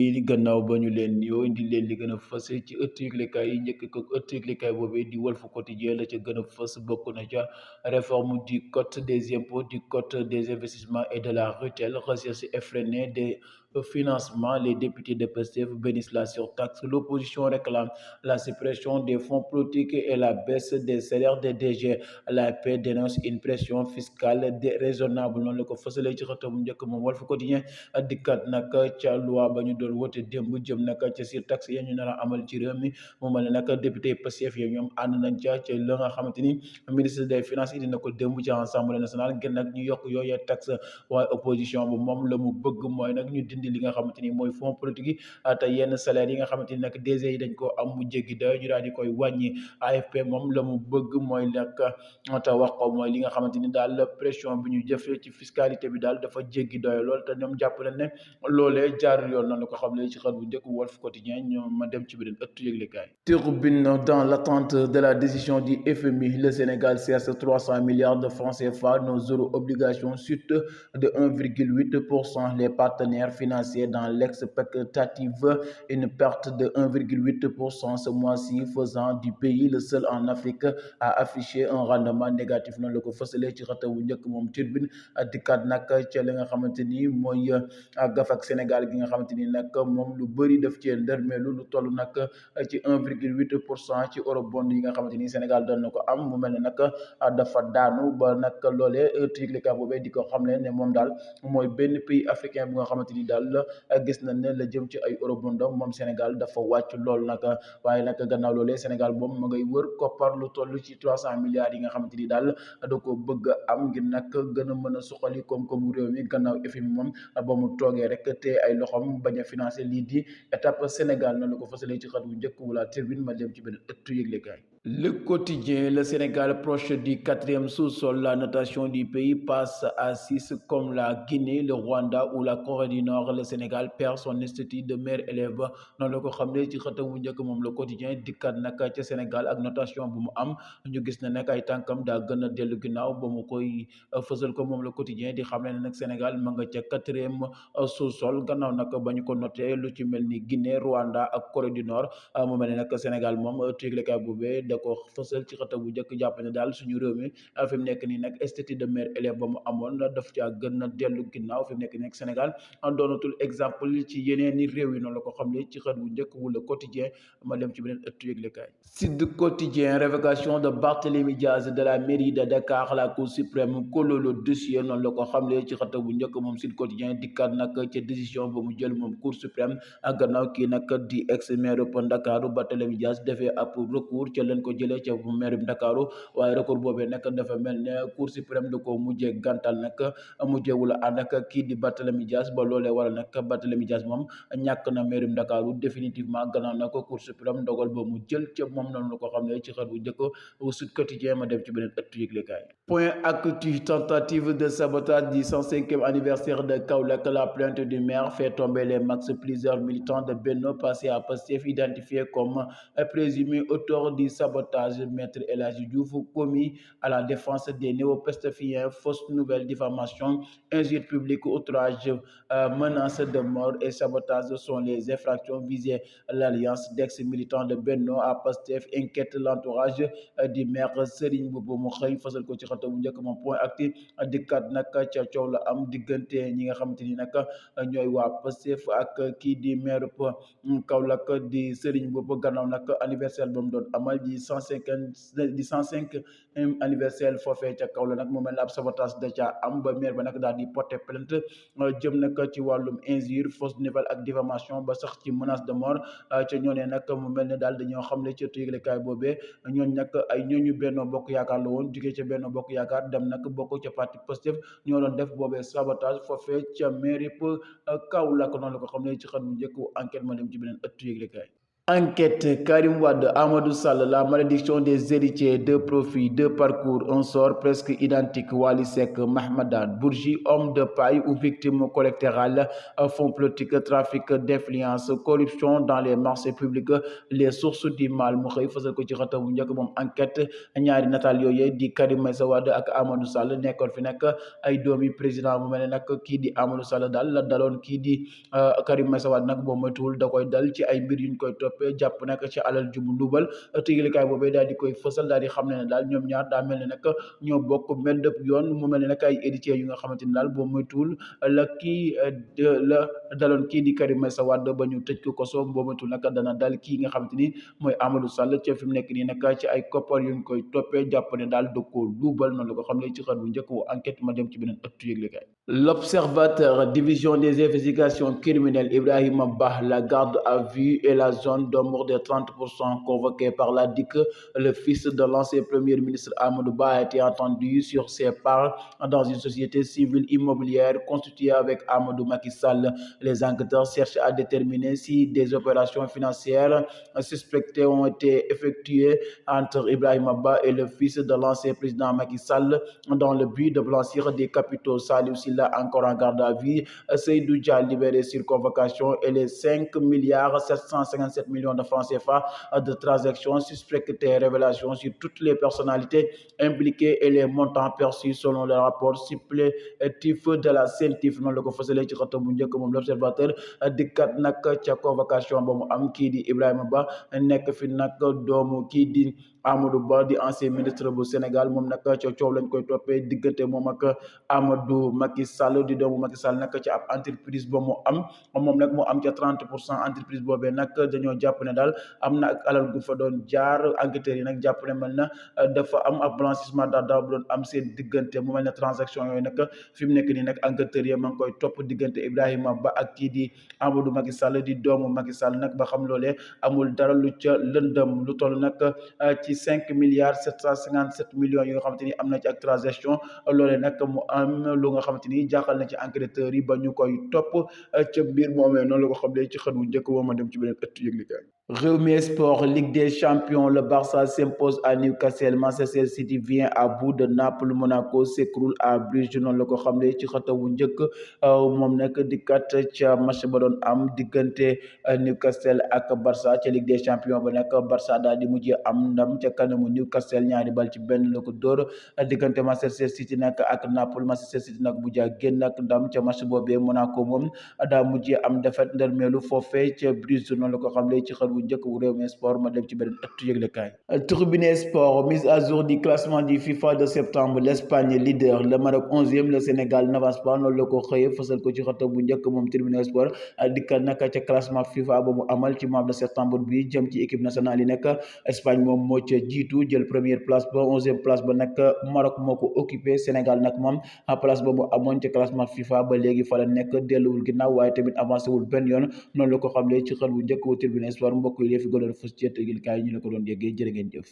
lii gannaaw ba ñu leen nuyoo indi leen li gën a fës ci ëtt yëglekaay yi njëkk ko ëtt yëglekaay boobee di Walf Quotidien la ca gën a fës bokk na ca réforme du code des impôts du code des investissements et de la RUTEL recherche effrénée des financements. Les députés de Pastef bénissent la surtaxe. L'opposition réclame la suppression des fonds politiques et la baisse des salaires des DG. L'AP dénonce une pression fiscale déraisonnable noonu la ko fësalee ci xëtam bu njëkk moom Walf Quotidien dikkat nag ca loi ba ñu doon wote démb jëm nag ca surtaxe ya ñu nar a amal ci réew mi mu mel ne nag député Pastef ya ñoom ànd nañ ca la nga xamante ni ministre des finances indi na ko démb ci assemblée nationale ngir nag ñu yokk yooyee taxe waaye opposition bu moom la mu bëgg mooy nag ñu dindi li nga xamante ni mooy fonds politique yi te yenn salaire yi nga xamante ni nag DG yi dañ koo am mu jéggi dayo ñu daal di koy wàññi. AFP moom la mu bëgg mooy nag te wax ko mooy li nga xamante ni daal pression bi ñu jëfee ci fiscalité bi daal dafa jéggi doyo lool te ñoom jàpp nañ ne loolee jaarul yoon noonu la ko xamle ci xët bu njëkk Walf Quotidien ñoom ma dem ci beneen ëttu yëglekaay. Turbine dans l'attente de la décision du FMI, le Sénégal cherche 300 milliards de francs CFA, nos euro-obligations chutent de 1,8%. Les partenaires financiers dans l'expectative une perte de 1,8% ce mois-ci, faisant du pays le seul en Afrique à afficher un rendement négatif noonu la ko fësalee ci xët bu njëkk moom Turbine dikkaat nag ca li nga xamante ni mooy gafak Sénégal gi nga xamante ni nag moom lu bëri def cee ndërmeelu lu toll nag ci 1,8% ci eurobond yi nga xamante ni Sénégal doon na ko am mu mel ne nag dafa daanu ba nag loolee yëglekaay boobee di ko xam ne moom daal mooy benn pays africain bu nga xamante ni daal gis nañ ne la jëm ci ay eurobondam moom Sénégal dafa wàcc lool nag waaye nag gannaaw loolee Sénégal moom ma ngay wër koppar lu toll ci 300 milliards yi nga xamante ni daal da ko bëgg a am ngir nag gën a mën a suqali koom-koomu réew mi gannaaw FMI moom ba mu toogee rek te ay loxoom bañ a financer lii di étape Sénégal noonu la ko fasalee ci xët bu njëkk wala Tribune ma dem ci benn ëttu yëglekaay. Le quotidien, le Sénégal proche du quatrième sous-sol, la notation du pays passe à 6 comme la Guinée, le Rwanda ou la Corée du Nord. Le Sénégal perd son statut de meilleur élève noonu la ko xam ne ci xëtam bu njëkk moom le quotidien dikkat nag ca Sénégal ak notation bu mu am ñu gis ne nag ay tànkam daa gën a dellu ginnaaw ba mu koy fësal ko moom le quotidien di xam ne nag Sénégal ma nga ca quatrième sous-sol gannaaw nag ba ñu ko noté lu ci mel ni Guinée, Rwanda ak Corée du Nord mu mel ne nag Sénégal moom yëglekaay boobee da ko fësal ci xëtam bu njëkk jàpp ne daal suñu réew mi fi mu nekk nii nag statut de meilleur élève ba mu amoon daf caa gën a dellu ginnaaw fi mu nekk nii nag Sénégal doonatul exemple ci yeneen i réew yi noonu la ko xam ne ci xët bu njëkk wu le quotidien ma dem ci beneen ëttu yëglekaay. Sud Quotidien, révocation de Barthélémy Diaz de la mairie de Dakar, la Cour suprême clôt le dossier noonu la ko xam ne ci xëtam bu njëkk moom Sud Quotidien dikkaat nag ca décision ba mu jël moom Cour suprême ak gannaaw kii nag di ex maire bu Ndakaaru Barthélémy Diaz defee ab recours ca leen ko jëlee ca maire bu Ndakaaru waaye recours boobee nag dafa mel ne Cour suprême da ko mujjee gàntal nag mujjeewul ànd ak kii di Barthélémy Diaz ba loolee waral nag Barthélémy Diaz moom ñàkk na maire bu Ndakaaru définitivement gannaaw nag Cour suprême dogal ba mu jël ca moom noonu la ko xam ne ci xët bu njëkk Sud Quotidien ma dem ci beneen ëttu yëglekaay. Point actu, tentative de sabotage du 105e anniversaire de Kaolack, la plainte du maire fait tomber les max. Plusieurs militants de Benno passés à Pastef identifiés comme présumés auteurs du sabotage. Maître El Hadji Diouf commis à la défense des néo-pastefiens, fausse nouvelle, diffamation, injure publique, outrage, menace de mort et sabotage sont les infractions visées. L'alliance d'ex-militants de Benno à Pastef inquiète l'entourage du maire Serigne Mboup mu xëy fasal ko ci xëtam bu njëkk moom point actu dikkat nag ca coow la am diggante ñi nga xamante ni nag ñooy waa Pastef ak kii di maire Kaolack di Serigne Mboup gannaaw nag anniversaire ba mu doon amal di 105e anniversaire foofee ca Kaolack nag mu mel ne ab sabotage da caa am ba maire ba nag daal di porter plainte jëm nag ci wàllum injure, fausse nouvelle ak diffamation ba sax ci menace de mort ca ñoonee nag mu mel ne daal dañoo xam ne ci yëglekaay boobee ñooñ nag ay ñooñu Benno Bokk Yaakaar la woon jugee ca Benno Bokk Yaakaar dem nag bokk ca parti Pastef ñoo doon def boobee sabotage foofee ca mairie Kaolack noonu la ko xam ne ci xët bu njëkk enquête ma dem ci beneen ëttu yëglekaay. Enquête Karim Wade, Amadou Sall, la malédiction des héritiers, deux profils, deux parcours, un sort presque identique. Wali Seck, Mahmadan, Bourgi, homme de paille ou victime collatérale, fonds politique, trafic d'influence, corruption dans les marchés publics, les sources du mal. mu xëy fasal ko ci xatam bu njëkk moom enquête ñaari nataal yooyu di Karim Meïssa Wade ak Amadou Sall nekkoon fi nag ay doomi président bu mel ne nag kii di Amadou Sall daal la daloon kii di Karim Meïssa Wade nag boo moytuwul da koy dal ci ay mbir yuñ koy toppee jàpp nag ci alal ju mu luubal tëglikaay boobee daal di koy fësal daal di xam ne daal ñoom ñaar daa mel ne nag ñoo bokk mel dëpp yoon mu mel ne nag ay héritiers yu nga xamante ni daal boo moytuwul la kii la daloon kii di Karim Meïssa Wade ba ñu tëj ko koso boo moytuwul nag dana dal kii nga xamante ni mooy Amadou Sall ca fi mu nekk nii nag ci ay koppar yuñ koy toppee jàpp ne daal da koo luubal noonu la ko xam ne ci xët bu njëkk bu enquête ma dem ci beneen ëttu yëglikaay. L'Observateur, division des investigations criminelles, Ibrahim Bah, la garde à vue et la zone d'ombre de 30% convoquée par la DIC. Le fils de l'ancien premier ministre Amadou Bah a été entendu sur ses parts dans une société civile immobilière constituée avec Amadou Macky Sall. Les enquêteurs cherchent à déterminer si des opérations financières suspectées ont été effectuées entre Ibrahim Bah et le fils de l'ancien président Macky Sall dans le but de blanchir des capitaux. Salou Silla encore en garde à vue, Seydou Dia libéré sur convocation et les 5 milliards 757 millions de francs CFA de transactions suspectées, révélations sur toutes les personnalités impliquées et les montants perçus selon le rapport supplétif de la CENTIF. noonu la ko fësalee ci xëtam bu njëkk moom l'Observateur dikkat nag ca convocation ba mu am kii di Ibrahima Ba nekk fi nag doomu kii di Amadou Ba di ancien ministre bu Sénégal moom nag ca coow lañ koy toppee diggante moom ak Amadou Macky Sall di doomu Macky Sall nag ci ab entreprise ba mu am moom nag mu am ca 30% entreprise boobee nag dañoo jàpp ne daal am na ak alal gu fa doon jaar enquêteurs yi nag jàpp ne mel na dafa am ab blanchissement d'argent bu doon am seen diggante mu mel ne transaction yooyu nag fi mu nekk nii nag enquêteurs yi ma ngi koy topp diggante Ibrahima Ba ak kii di Amadou Macky Sall di doomu Macky Sall nag ba xam loolee amul dara lu ca lëndëm lu toll nag ci 5 milliards 757 millions yi nga xamante ni am na ci ak transaction loolee nag mu am lu nga xamante ni jaaxal na ci enquêteurs yi ba ñu koy topp ca biir moomee noonu la ko xam ne ci xët wu njëkk boo ma dem ci beneen ëttu yëglikaay. Rewmi Sport, Ligue des Champions, le Barça s'impose à Newcastle, Manchester City vient à bout de Naples, Monaco s'écroule à Bruges noonu la ko xam ne ci xët wu njëkk moom nag dikkat ca match ba doon am diggante Newcastle ak Barça ca Ligue des Champions ba nag Barça daal di mujjee am ndam ca kanamu Newcastle ñaari bal ci benn la ko dóor diggante Manchester City nag ak Naples. Manchester City nag bu jaa génn ak ndam ca match boobee. Monaco moom daa mujjee am défaite ndërmeelu foofee ca Bruges noonu la ko xam ne ci xët wu njëkk bu Rewmi Sport ma dem ci beneen ëttu yëglekaay. Tribune Sport, mise à jour du classement du FIFA de septembre, l'Espagne leader, le Maroc 11e, le Sénégal n'avance pas noonu la ko xëyee fësal ko ci xët bu njëkk moom Tribune Sport dikkat nag ca classement FIFA ba mu amal ci mois de septembre bi jëm ci équipe nationale yi nag Espagne moom moo ca jiitu jël première place ba 11e place ba nag Maroc moo ko occupé. Sénégal nag moom place ba mu amoon ci classement FIFA ba léegi fa la nekk delluwul ginnaaw waaye tamit avancé wul benn yoon noonu la ko xamle ci xët bu njëkk wu Tribune Sport mbokk yi fi gënoon fës ci yëglekaay yi ñu la ko doon déggee jërë ngeen jëf.